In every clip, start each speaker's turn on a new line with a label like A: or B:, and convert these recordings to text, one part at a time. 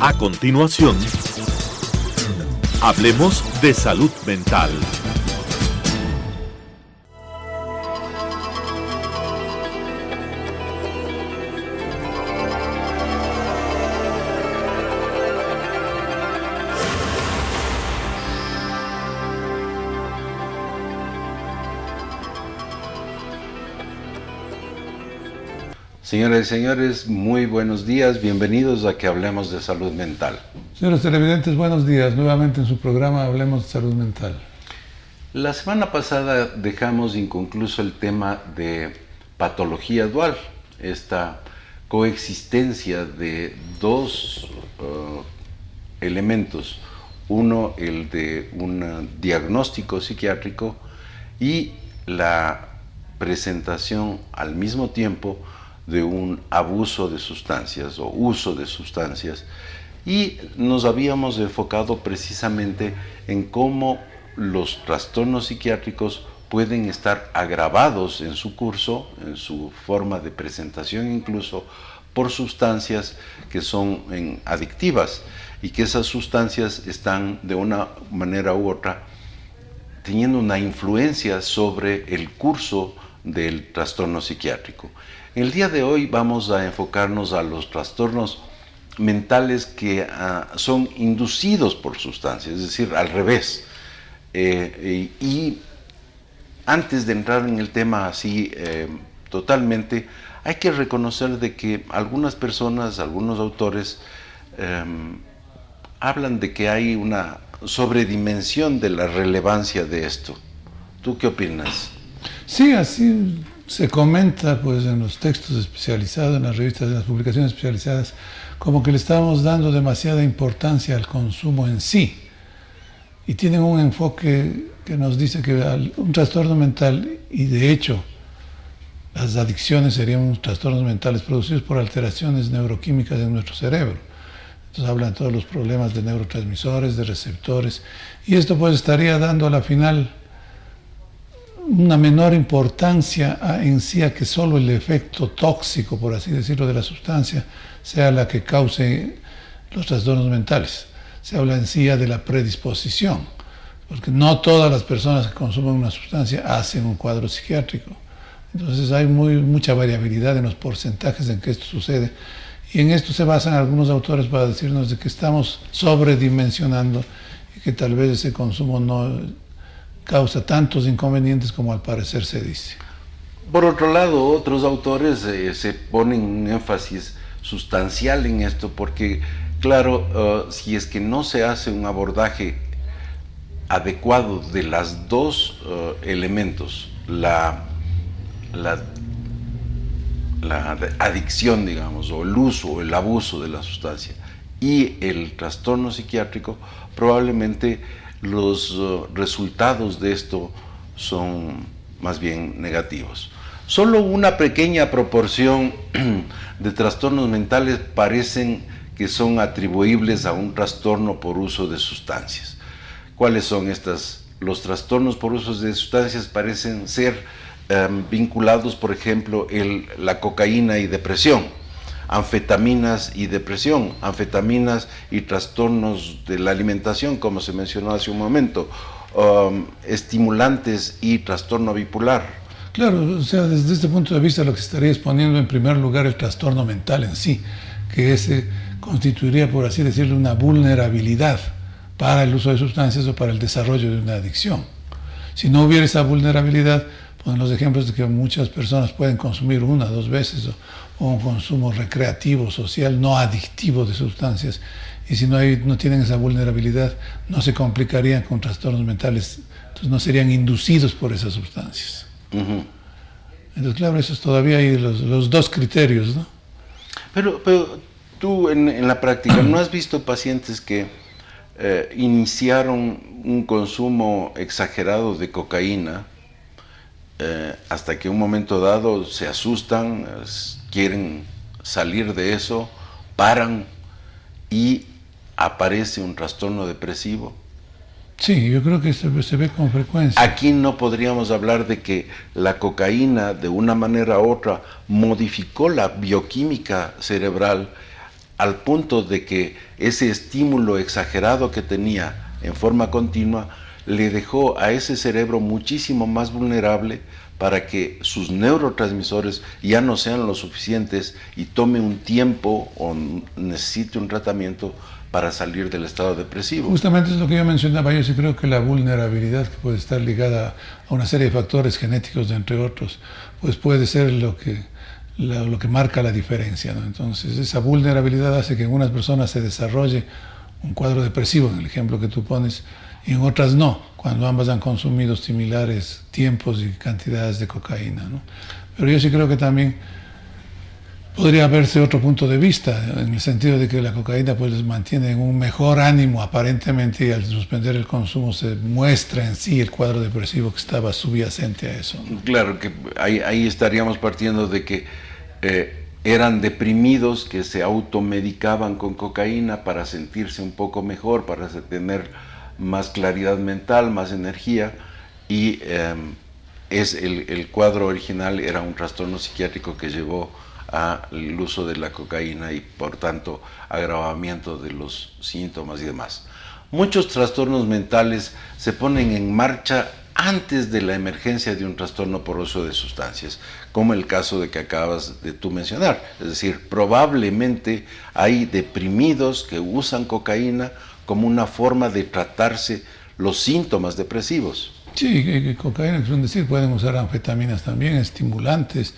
A: A continuación, hablemos de salud mental.
B: Señoras y señores, muy buenos días, bienvenidos a que hablemos de salud mental.
C: Señores televidentes, buenos días, nuevamente en su programa Hablemos de Salud Mental.
B: La semana pasada dejamos inconcluso el tema de patología dual, esta coexistencia de dos elementos, uno el de un diagnóstico psiquiátrico y la presentación al mismo tiempo de un abuso de sustancias o uso de sustancias, y nos habíamos enfocado precisamente en cómo los trastornos psiquiátricos pueden estar agravados en su curso, en su forma de presentación incluso, por sustancias que son adictivas, y que esas sustancias están de una manera u otra teniendo una influencia sobre el curso del trastorno psiquiátrico. El día de hoy vamos a enfocarnos a los trastornos mentales que son inducidos por sustancias, es decir, al revés. Y antes de entrar en el tema así totalmente, hay que reconocer de que algunas personas, algunos autores, hablan de que hay una sobredimensión de la relevancia de esto. ¿Tú qué opinas?
C: Sí, así se comenta pues en los textos especializados, en las revistas, en las publicaciones especializadas, como que le estamos dando demasiada importancia al consumo en sí. Y tienen un enfoque que nos dice que un trastorno mental, y de hecho las adicciones serían trastornos mentales producidos por alteraciones neuroquímicas en nuestro cerebro. Entonces hablan de todos los problemas de neurotransmisores, de receptores, y esto pues estaría dando a la final una menor importancia en sí a que solo el efecto tóxico, por así decirlo, de la sustancia sea la que cause los trastornos mentales. Se habla en sí de la predisposición, porque no todas las personas que consumen una sustancia hacen un cuadro psiquiátrico. Entonces hay mucha variabilidad en los porcentajes en que esto sucede, y en esto se basan algunos autores para decirnos de que estamos sobredimensionando y que tal vez ese consumo no causa tantos inconvenientes como al parecer se dice.
B: Por otro lado, otros autores se ponen un énfasis sustancial en esto porque, claro, si es que no se hace un abordaje adecuado de los dos elementos, la adicción, digamos, o el uso o el abuso de la sustancia y el trastorno psiquiátrico, probablemente los resultados de esto son más bien negativos. Solo una pequeña proporción de trastornos mentales parecen que son atribuibles a un trastorno por uso de sustancias. ¿Cuáles son estas? Los trastornos por uso de sustancias parecen ser vinculados, por ejemplo, la cocaína y depresión, anfetaminas y depresión, anfetaminas y trastornos de la alimentación, como se mencionó hace un momento, estimulantes y trastorno bipolar.
C: Claro, o sea, desde este punto de vista lo que se estaría exponiendo en primer lugar el trastorno mental en sí, que ese constituiría, por así decirlo, una vulnerabilidad para el uso de sustancias o para el desarrollo de una adicción. Si no hubiera esa vulnerabilidad, ponen los ejemplos de que muchas personas pueden consumir una o dos veces o un consumo recreativo, social, no adictivo de sustancias, y si no tienen esa vulnerabilidad, no se complicarían con trastornos mentales, entonces no serían inducidos por esas sustancias. Uh-huh. Entonces, claro, eso es todavía hay los dos criterios, ¿no?
B: Pero tú en la práctica, ¿no has visto pacientes que iniciaron un consumo exagerado de cocaína hasta que un momento dado se asustan, quieren salir de eso, paran y aparece un trastorno depresivo?
C: Sí, yo creo que se ve con frecuencia.
B: Aquí no podríamos hablar de que la cocaína de una manera u otra modificó la bioquímica cerebral al punto de que ese estímulo exagerado que tenía en forma continua le dejó a ese cerebro muchísimo más vulnerable para que sus neurotransmisores ya no sean lo suficientes y tome un tiempo o necesite un tratamiento para salir del estado depresivo.
C: Justamente es lo que yo mencionaba. Yo sí creo que la vulnerabilidad, que puede estar ligada a una serie de factores genéticos, entre otros, pues puede ser lo que marca la diferencia, ¿no? Entonces, esa vulnerabilidad hace que en unas personas se desarrolle un cuadro depresivo, en el ejemplo que tú pones, y en otras no, cuando ambas han consumido similares tiempos y cantidades de cocaína, ¿no? Pero yo sí creo que también podría verse otro punto de vista, en el sentido de que la cocaína pues les mantiene en un mejor ánimo aparentemente, y al suspender el consumo se muestra en sí el cuadro depresivo que estaba subyacente a eso, ¿no?
B: Claro que ahí estaríamos partiendo de que eran deprimidos que se automedicaban con cocaína para sentirse un poco mejor, para tener más claridad mental, más energía, y el cuadro original era un trastorno psiquiátrico que llevó al uso de la cocaína y por tanto agravamiento de los síntomas y demás. Muchos trastornos mentales se ponen en marcha antes de la emergencia de un trastorno por uso de sustancias, como el caso de que acabas de tú mencionar. Es decir, probablemente hay deprimidos que usan cocaína como una forma de tratarse los síntomas depresivos.
C: Sí, cocaína, es decir, pueden usar anfetaminas también, estimulantes.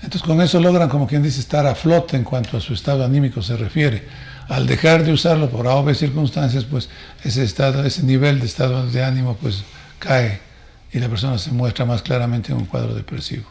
C: Entonces con eso logran, como quien dice, estar a flote en cuanto a su estado anímico se refiere. Al dejar de usarlo por A o B circunstancias, pues ese nivel de estado de ánimo pues cae y la persona se muestra más claramente en un cuadro depresivo.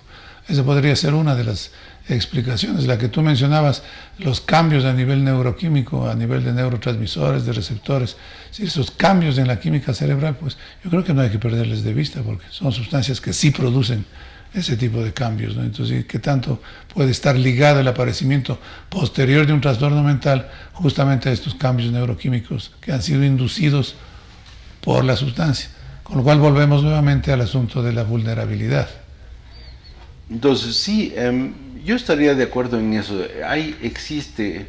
C: Esa podría ser una de las explicaciones. La que tú mencionabas, los cambios a nivel neuroquímico, a nivel de neurotransmisores, de receptores, si esos cambios en la química cerebral, pues yo creo que no hay que perderles de vista, porque son sustancias que sí producen ese tipo de cambios, ¿no? Entonces, ¿qué tanto puede estar ligado el aparecimiento posterior de un trastorno mental justamente a estos cambios neuroquímicos que han sido inducidos por la sustancia? Con lo cual volvemos nuevamente al asunto de la vulnerabilidad.
B: Entonces, sí, yo estaría de acuerdo en eso. Existe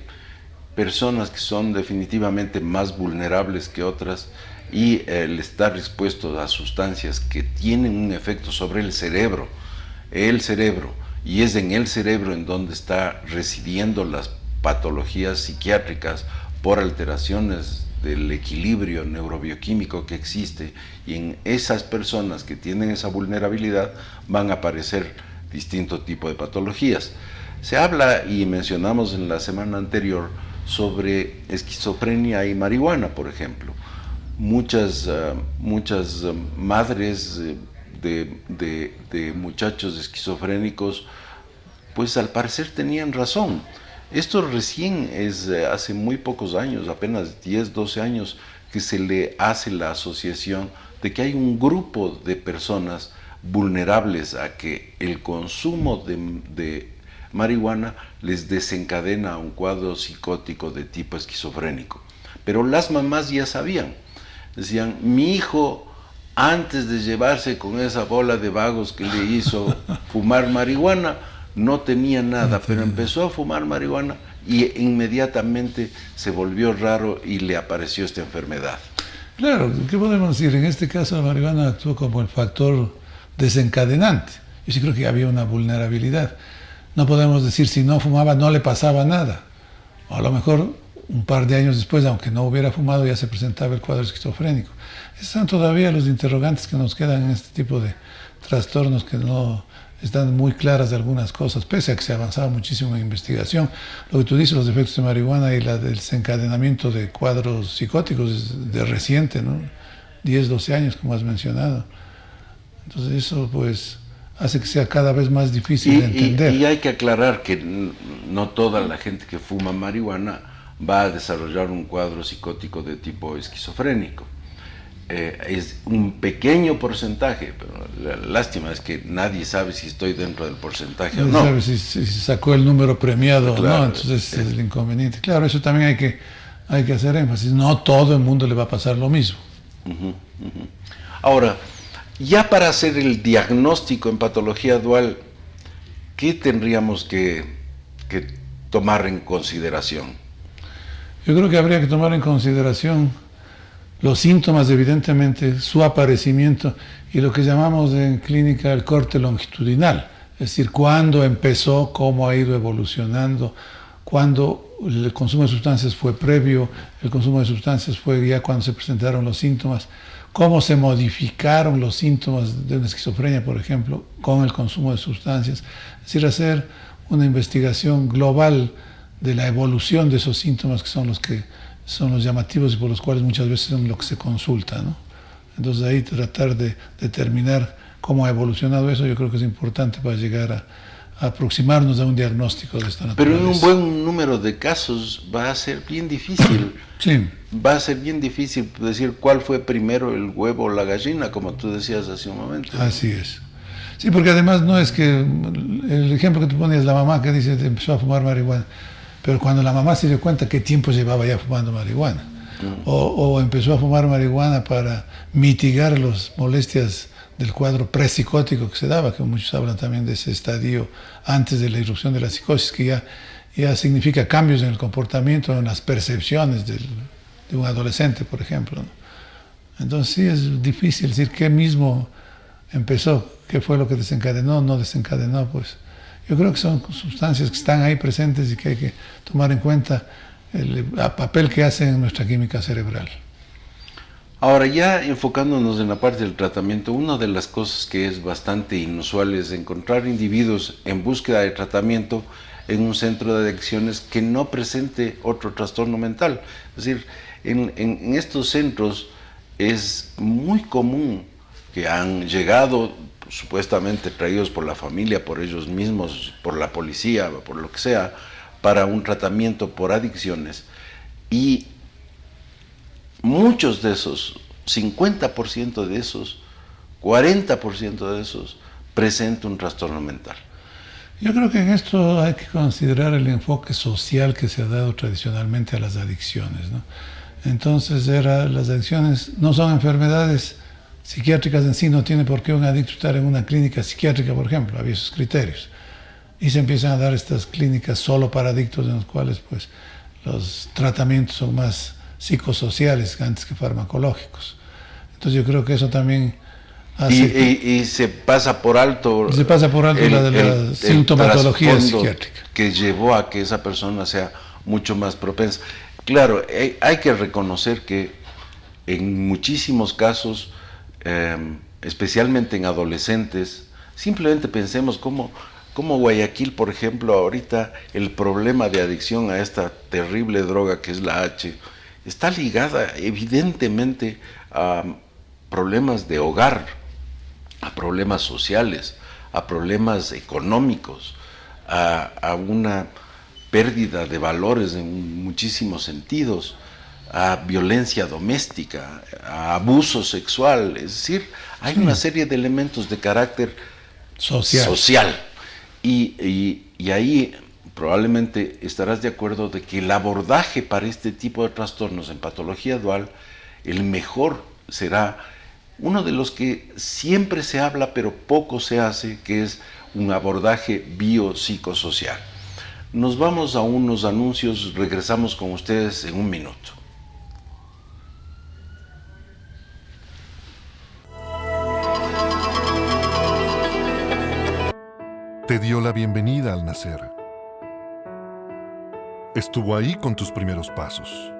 B: personas que son definitivamente más vulnerables que otras, y el estar expuesto a sustancias que tienen un efecto sobre el cerebro, y es en el cerebro en donde está residiendo las patologías psiquiátricas por alteraciones del equilibrio neurobioquímico que existe, y en esas personas que tienen esa vulnerabilidad van a aparecer distinto tipo de patologías. Se habla, y mencionamos en la semana anterior, sobre esquizofrenia y marihuana, por ejemplo. Muchas madres de muchachos esquizofrénicos, pues al parecer tenían razón. Esto recién es hace muy pocos años, apenas 10, 12 años, que se le hace la asociación de que hay un grupo de personas vulnerables a que el consumo de marihuana les desencadena un cuadro psicótico de tipo esquizofrénico. Pero las mamás ya sabían, decían, mi hijo antes de llevarse con esa bola de vagos que le hizo fumar marihuana, no tenía nada, pero empezó a fumar marihuana y inmediatamente se volvió raro y le apareció esta enfermedad.
C: Claro, ¿qué podemos decir? En este caso la marihuana actuó como el factor desencadenante. Yo sí creo que había una vulnerabilidad. No podemos decir si no fumaba no le pasaba nada. O a lo mejor un par de años después, aunque no hubiera fumado, ya se presentaba el cuadro esquizofrénico. Esos son todavía los interrogantes que nos quedan en este tipo de trastornos, que no están muy claras de algunas cosas, pese a que se avanzaba muchísimo en investigación. Lo que tú dices, los efectos de marihuana y el desencadenamiento de cuadros psicóticos es de reciente, ¿no? 10, 12 años, como has mencionado. Entonces eso pues hace que sea cada vez más difícil de entender.
B: Y hay que aclarar que no toda la gente que fuma marihuana va a desarrollar un cuadro psicótico de tipo esquizofrénico. Es un pequeño porcentaje, pero la lástima es que nadie sabe si estoy dentro del porcentaje o no.
C: Nadie sabe si sacó el número premiado
B: claro,
C: o no, entonces es el inconveniente. Claro, eso también hay que hacer énfasis. No todo el mundo le va a pasar lo mismo.
B: Ahora, ya para hacer el diagnóstico en patología dual, ¿qué tendríamos que tomar en consideración?
C: Yo creo que habría que tomar en consideración los síntomas, evidentemente, su aparecimiento y lo que llamamos en clínica el corte longitudinal, es decir, cuándo empezó, cómo ha ido evolucionando, cuándo el consumo de sustancias fue previo, el consumo de sustancias fue ya cuando se presentaron los síntomas, cómo se modificaron los síntomas de una esquizofrenia, por ejemplo, con el consumo de sustancias, es decir, hacer una investigación global de la evolución de esos síntomas que son los llamativos y por los cuales muchas veces son lo que se consulta, ¿no? Entonces ahí tratar de determinar cómo ha evolucionado eso, yo creo que es importante para llegar a aproximarnos a un diagnóstico de esta naturaleza.
B: Pero en un buen número de casos va a ser bien difícil.
C: Sí.
B: Va a ser bien difícil decir cuál fue primero, el huevo o la gallina, como tú decías hace un momento.
C: Así es. Sí, porque además no es que el ejemplo que tú ponías, la mamá que dice que empezó a fumar marihuana, pero cuando la mamá se dio cuenta qué tiempo llevaba ya fumando marihuana, o empezó a fumar marihuana para mitigar las molestias del cuadro prepsicótico que se daba, que muchos hablan también de ese estadio antes de la irrupción de la psicosis, que ya significa cambios en el comportamiento, en las percepciones de un adolescente, por ejemplo, ¿no? Entonces sí es difícil decir qué mismo empezó, qué fue lo que desencadenó, no desencadenó, pues yo creo que son sustancias que están ahí presentes y que hay que tomar en cuenta el papel que hacen en nuestra química cerebral.
B: Ahora, ya enfocándonos en la parte del tratamiento, una de las cosas que es bastante inusual es encontrar individuos en búsqueda de tratamiento en un centro de adicciones que no presente otro trastorno mental. Es decir, en estos centros es muy común que han llegado supuestamente traídos por la familia, por ellos mismos, por la policía, por lo que sea, para un tratamiento por adicciones. Y muchos de esos, 50% de esos, 40% de esos, presentan un trastorno mental.
C: Yo creo que en esto hay que considerar el enfoque social que se ha dado tradicionalmente a las adicciones, ¿no? Entonces las adicciones no son enfermedades psiquiátricas en sí, no tiene por qué un adicto estar en una clínica psiquiátrica, por ejemplo, había esos criterios. Y se empiezan a dar estas clínicas solo para adictos en los cuales pues, los tratamientos son más psicosociales antes que farmacológicos. Entonces yo creo que eso también hace
B: y se pasa por alto
C: la sintomatología psiquiátrica
B: que llevó a que esa persona sea mucho más propensa. Claro, hay que reconocer que en muchísimos casos, especialmente en adolescentes, simplemente pensemos cómo Guayaquil, por ejemplo, ahorita el problema de adicción a esta terrible droga que es la H, está ligada evidentemente a problemas de hogar, a problemas sociales, a problemas económicos, a una pérdida de valores en muchísimos sentidos, a violencia doméstica, a abuso sexual. Es decir, hay una serie de elementos de carácter social. Y ahí probablemente estarás de acuerdo de que el abordaje para este tipo de trastornos en patología dual, el mejor será uno de los que siempre se habla pero poco se hace, que es un abordaje biopsicosocial. Nos vamos a unos anuncios, regresamos con ustedes en un minuto.
D: Te dio la bienvenida al nacer. Estuvo ahí con tus primeros pasos.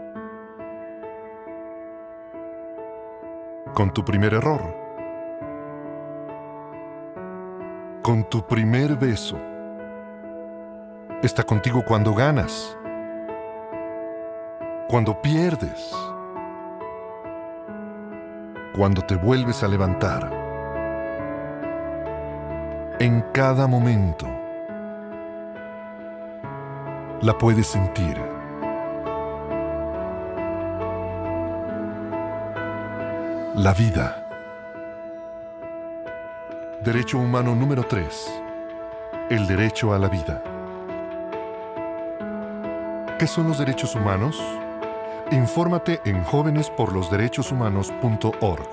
D: Con tu primer error. Con tu primer beso. Está contigo cuando ganas. Cuando pierdes. Cuando te vuelves a levantar. En cada momento. La puedes sentir. La vida. Derecho humano número 3. El derecho a la vida. ¿Qué son los derechos humanos? Infórmate en jovenesporlosderechoshumanos.org.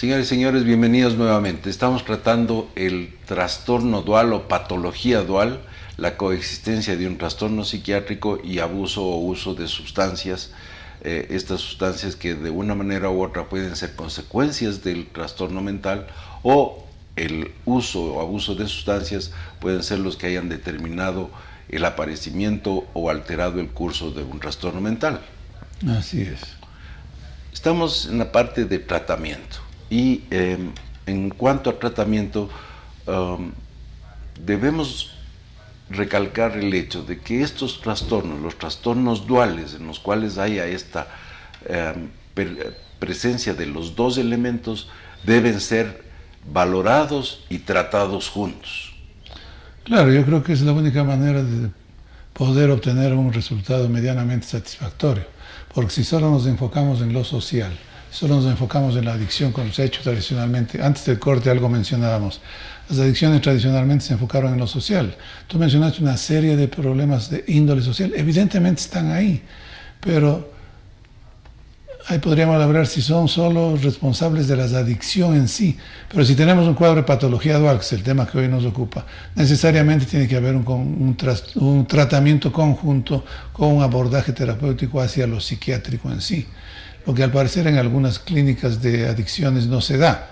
B: Señores y señores, bienvenidos nuevamente. Estamos tratando el trastorno dual o patología dual, la coexistencia de un trastorno psiquiátrico y abuso o uso de sustancias. Estas sustancias que de una manera u otra pueden ser consecuencias del trastorno mental, o el uso o abuso de sustancias pueden ser los que hayan determinado el aparecimiento o alterado el curso de un trastorno mental.
C: Así es.
B: Estamos en la parte de tratamiento y en cuanto a tratamiento debemos recalcar el hecho de que estos trastornos, los trastornos duales en los cuales haya esta presencia de los dos elementos, deben ser valorados y tratados juntos.
C: Claro, yo creo que es la única manera de poder obtener un resultado medianamente satisfactorio, porque si solo nos enfocamos en lo social, solo nos enfocamos en la adicción como se ha hecho tradicionalmente, antes del corte algo mencionábamos, las adicciones tradicionalmente se enfocaron en lo social. Tú mencionaste una serie de problemas de índole social, evidentemente están ahí, pero ahí podríamos hablar si son solo responsables de las adicciones en sí. Pero si tenemos un cuadro de patología dual, que es el tema que hoy nos ocupa, necesariamente tiene que haber un tratamiento conjunto con un abordaje terapéutico hacia lo psiquiátrico en sí, lo que al parecer en algunas clínicas de adicciones no se da.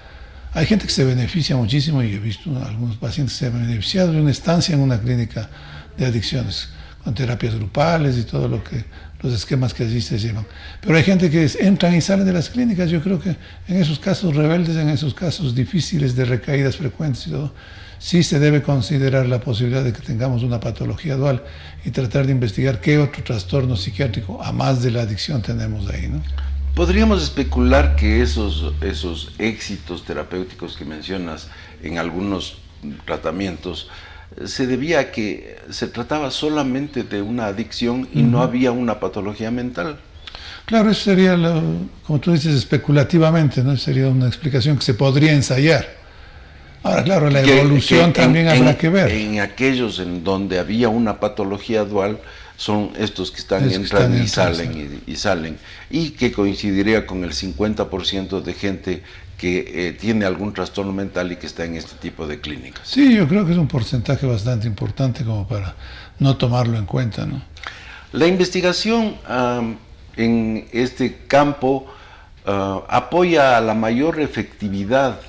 C: Hay gente que se beneficia muchísimo, y he visto algunos pacientes que se han beneficiado de una estancia en una clínica de adicciones, con terapias grupales y todo lo que los esquemas que allí se llevan. Pero hay gente que entran y salen de las clínicas. Yo creo que en esos casos rebeldes, en esos casos difíciles de recaídas frecuentes y todo, sí se debe considerar la posibilidad de que tengamos una patología dual y tratar de investigar qué otro trastorno psiquiátrico, a más de la adicción, tenemos ahí, ¿no?
B: Podríamos especular que esos éxitos terapéuticos que mencionas en algunos tratamientos se debía a que se trataba solamente de una adicción y no había una patología mental.
C: Claro, eso sería, como tú dices, especulativamente, ¿no? Sería una explicación que se podría ensayar. Ahora, claro, la evolución también habrá que ver.
B: En aquellos en donde había una patología dual, son estos que están entrando y salen, y que coincidiría con el 50% de gente que tiene algún trastorno mental y que está en este tipo de clínicas.
C: Sí, yo creo que es un porcentaje bastante importante como para no tomarlo en cuenta, ¿no?
B: La investigación en este campo apoya a la mayor efectividad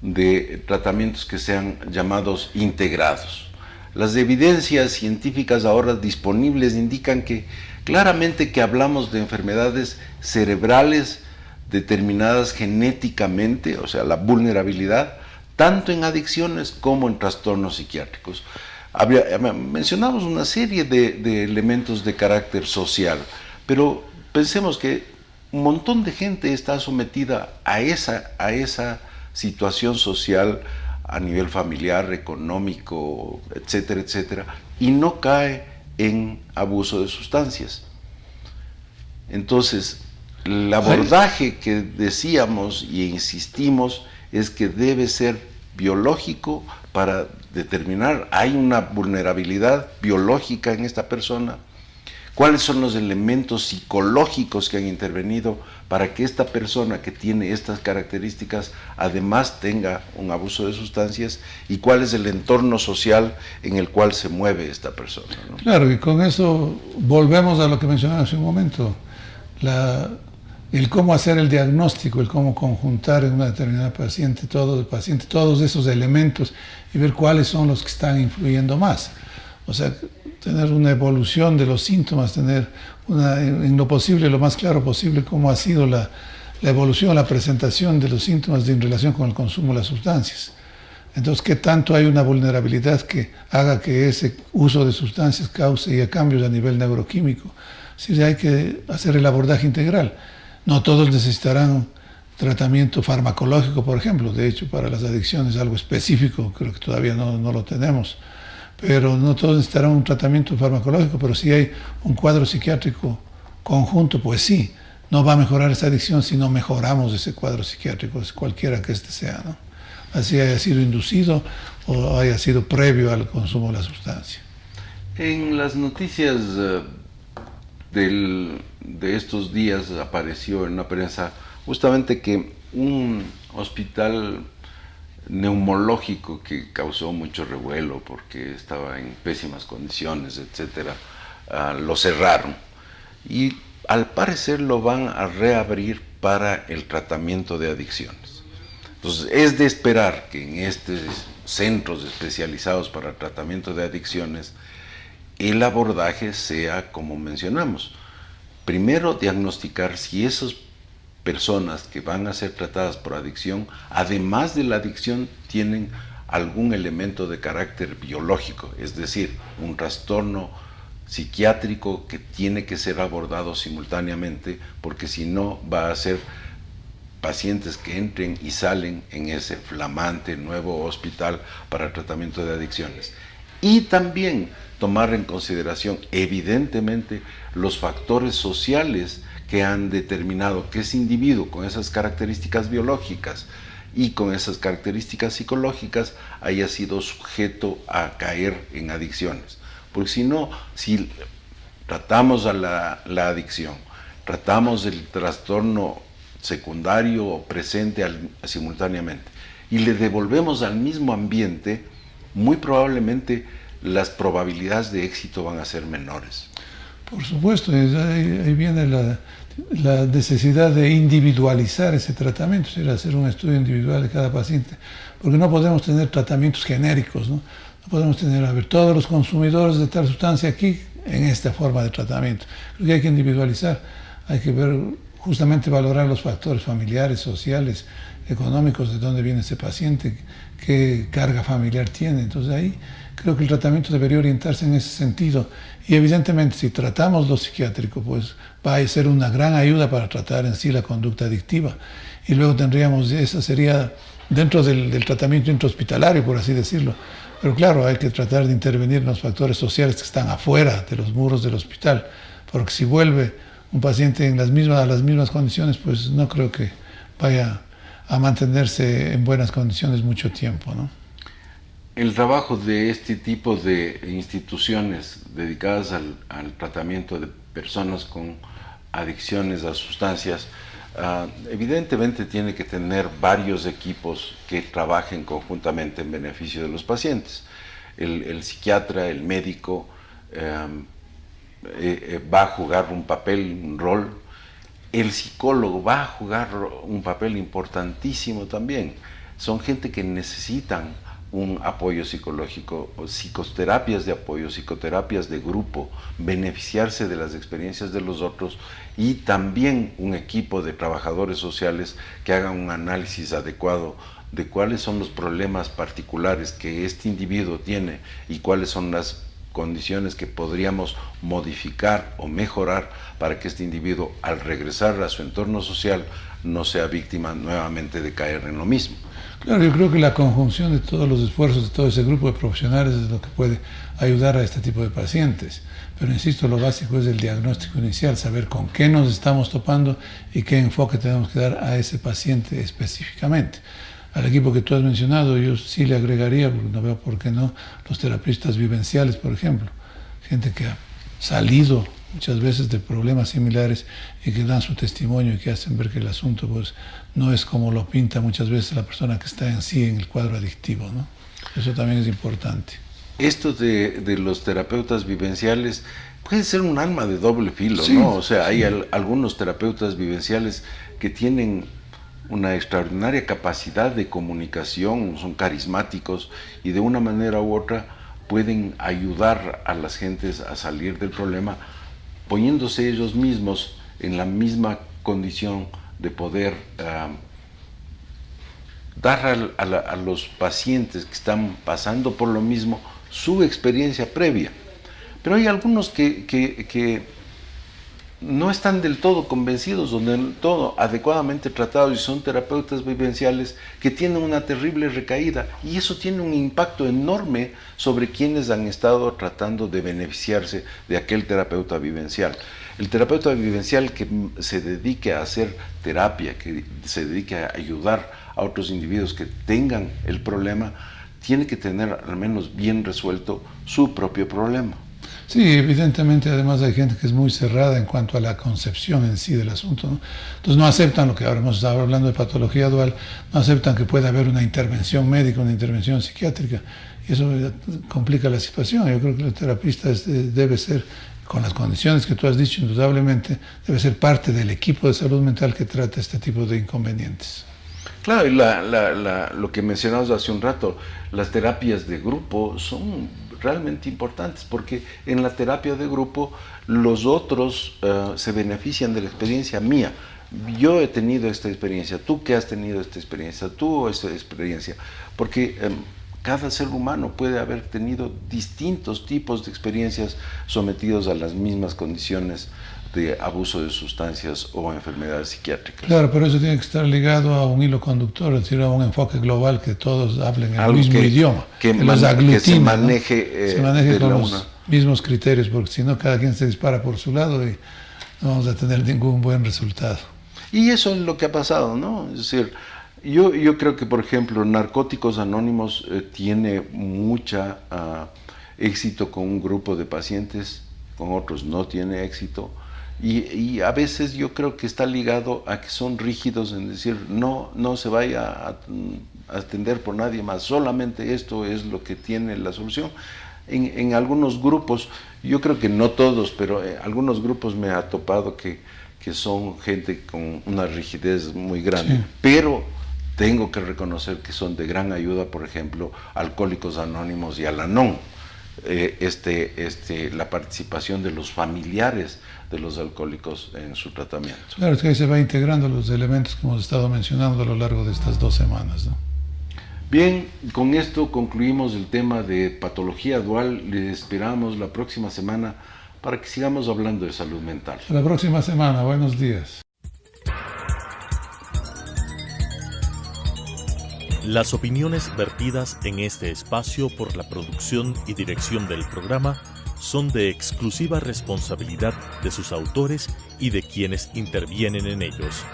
B: de tratamientos que sean llamados integrados. Las evidencias científicas ahora disponibles indican que claramente que hablamos de enfermedades cerebrales determinadas genéticamente, o sea, la vulnerabilidad, tanto en adicciones como en trastornos psiquiátricos. Mencionamos una serie de elementos de carácter social, pero pensemos que un montón de gente está sometida a esa situación social a nivel familiar, económico, etcétera, etcétera, y no cae en abuso de sustancias. Entonces, el abordaje que decíamos y insistimos es que debe ser biológico para determinar, hay una vulnerabilidad biológica en esta persona, cuáles son los elementos psicológicos que han intervenido para que esta persona que tiene estas características además tenga un abuso de sustancias, y cuál es el entorno social en el cual se mueve esta persona, ¿no?
C: Claro, y con eso volvemos a lo que mencionaba hace un momento, el cómo hacer el diagnóstico, el cómo conjuntar en una determinada paciente todos esos elementos y ver cuáles son los que están influyendo más. O sea, tener una evolución de los síntomas, tener en lo posible, lo más claro posible, cómo ha sido la evolución, la presentación de los síntomas en relación con el consumo de las sustancias. Entonces, ¿qué tanto hay una vulnerabilidad que haga que ese uso de sustancias cause ya cambios a nivel neuroquímico? Sí, hay que hacer el abordaje integral. No todos necesitarán tratamiento farmacológico, por ejemplo. De hecho, para las adicciones algo específico, creo que todavía no lo tenemos. Pero no todos necesitarán un tratamiento farmacológico, pero si hay un cuadro psiquiátrico conjunto, pues sí, no va a mejorar esa adicción si no mejoramos ese cuadro psiquiátrico, cualquiera que este sea, ¿no? Así haya sido inducido o haya sido previo al consumo de la sustancia.
B: En las noticias de estos días apareció en la prensa justamente que un hospital neumológico que causó mucho revuelo porque estaba en pésimas condiciones, etcétera. Lo cerraron y al parecer lo van a reabrir para el tratamiento de adicciones. Entonces es de esperar que en estos centros especializados para el tratamiento de adicciones el abordaje sea como mencionamos. Primero diagnosticar si esas personas que van a ser tratadas por adicción, además de la adicción, tienen algún elemento de carácter biológico, es decir, un trastorno psiquiátrico que tiene que ser abordado simultáneamente, porque si no va a ser pacientes que entren y salen en ese flamante nuevo hospital para el tratamiento de adicciones. Y también tomar en consideración, evidentemente, los factores sociales que han determinado que ese individuo con esas características biológicas y con esas características psicológicas haya sido sujeto a caer en adicciones. Porque si no, si tratamos a la adicción, tratamos el trastorno secundario o presente simultáneamente y le devolvemos al mismo ambiente, muy probablemente las probabilidades de éxito van a ser menores.
C: Por supuesto, ahí viene la necesidad de individualizar ese tratamiento, es decir, hacer un estudio individual de cada paciente, porque no podemos tener tratamientos genéricos, ¿no? No podemos tener, a ver, todos los consumidores de tal sustancia aquí en esta forma de tratamiento. Creo que hay que individualizar, hay que ver, justamente valorar los factores familiares, sociales, económicos, de dónde viene ese paciente, qué carga familiar tiene. Entonces ahí creo que el tratamiento debería orientarse en ese sentido. Y evidentemente si tratamos lo psiquiátrico, pues va a ser una gran ayuda para tratar en sí la conducta adictiva. Y luego tendríamos, esa sería dentro del tratamiento intrahospitalario, por así decirlo. Pero claro, hay que tratar de intervenir en los factores sociales que están afuera de los muros del hospital, porque si vuelve un paciente a las mismas condiciones, pues no creo que vaya a mantenerse en buenas condiciones mucho tiempo, ¿no?
B: El trabajo de este tipo de instituciones dedicadas al tratamiento de personas con adicciones a sustancias, evidentemente tiene que tener varios equipos que trabajen conjuntamente en beneficio de los pacientes. El psiquiatra, el médico, va a jugar un papel, un rol. El psicólogo va a jugar un papel importantísimo también. Son gente que necesitan un apoyo psicológico, psicoterapias de apoyo, psicoterapias de grupo, beneficiarse de las experiencias de los otros y también un equipo de trabajadores sociales que hagan un análisis adecuado de cuáles son los problemas particulares que este individuo tiene y cuáles son las condiciones que podríamos modificar o mejorar para que este individuo, al regresar a su entorno social, no sea víctima nuevamente de caer en lo mismo.
C: Claro, yo creo que la conjunción de todos los esfuerzos de todo ese grupo de profesionales es lo que puede ayudar a este tipo de pacientes. Pero insisto, lo básico es el diagnóstico inicial, saber con qué nos estamos topando y qué enfoque tenemos que dar a ese paciente específicamente. Al equipo que tú has mencionado, yo sí le agregaría, porque no veo por qué no, los terapeutas vivenciales, por ejemplo. Gente que ha salido muchas veces de problemas similares y que dan su testimonio y que hacen ver que el asunto pues no es como lo pinta muchas veces la persona que está en sí en el cuadro adictivo, ¿no? Eso también es importante.
B: Esto de los terapeutas vivenciales puede ser un arma de doble filo,
C: sí,
B: ¿no? O sea,
C: sí.
B: hay algunos terapeutas vivenciales que tienen una extraordinaria capacidad de comunicación, son carismáticos y de una manera u otra pueden ayudar a las gentes a salir del problema poniéndose ellos mismos en la misma condición de poder dar a los pacientes que están pasando por lo mismo su experiencia previa. Pero hay algunos que no están del todo convencidos o del todo adecuadamente tratados y son terapeutas vivenciales que tienen una terrible recaída y eso tiene un impacto enorme sobre quienes han estado tratando de beneficiarse de aquel terapeuta vivencial. El terapeuta vivencial que se dedique a hacer terapia, que se dedique a ayudar a otros individuos que tengan el problema, tiene que tener al menos bien resuelto su propio problema.
C: Sí, evidentemente además hay gente que es muy cerrada en cuanto a la concepción en sí del asunto, ¿no? Entonces no aceptan lo que ahora hemos estado hablando de patología dual, no aceptan que pueda haber una intervención médica, una intervención psiquiátrica, y eso complica la situación. Yo creo que el terapista debe ser, con las condiciones que tú has dicho, indudablemente, debe ser parte del equipo de salud mental que trata este tipo de inconvenientes.
B: Claro, y lo que mencionabas hace un rato, las terapias de grupo son realmente importantes, porque en la terapia de grupo los otros se benefician de la experiencia mía. Yo he tenido esta experiencia, tú que has tenido esta experiencia, tú esta experiencia, porque cada ser humano puede haber tenido distintos tipos de experiencias sometidos a las mismas condiciones de abuso de sustancias o enfermedades psiquiátricas.
C: Claro, pero eso tiene que estar ligado a un hilo conductor, es decir, a un enfoque global, que todos hablen el mismo idioma, que los aglutine,
B: que se maneje,
C: ¿no? Se maneje con los mismos criterios, porque si no cada quien se dispara por su lado y no vamos a tener ningún buen resultado.
B: Y eso es lo que ha pasado, ¿no? Es decir, yo creo que, por ejemplo, Narcóticos Anónimos tiene mucha éxito con un grupo de pacientes, con otros no tiene éxito. Y a veces yo creo que está ligado a que son rígidos en decir no se vaya a atender por nadie más, solamente esto es lo que tiene la solución. En algunos grupos, yo creo que no todos, pero algunos grupos me ha topado que son gente con una rigidez muy grande, sí. Pero tengo que reconocer que son de gran ayuda, por ejemplo, Alcohólicos Anónimos y Al-Anon. La participación de los familiares de los alcohólicos en su tratamiento.
C: Claro, es que ahí se va integrando los elementos que hemos estado mencionando a lo largo de estas 2 semanas, ¿no?
B: Bien, con esto concluimos el tema de patología dual. Les esperamos la próxima semana para que sigamos hablando de salud mental.
C: Hasta la próxima semana, buenos días.
A: Las opiniones vertidas en este espacio por la producción y dirección del programa son de exclusiva responsabilidad de sus autores y de quienes intervienen en ellos.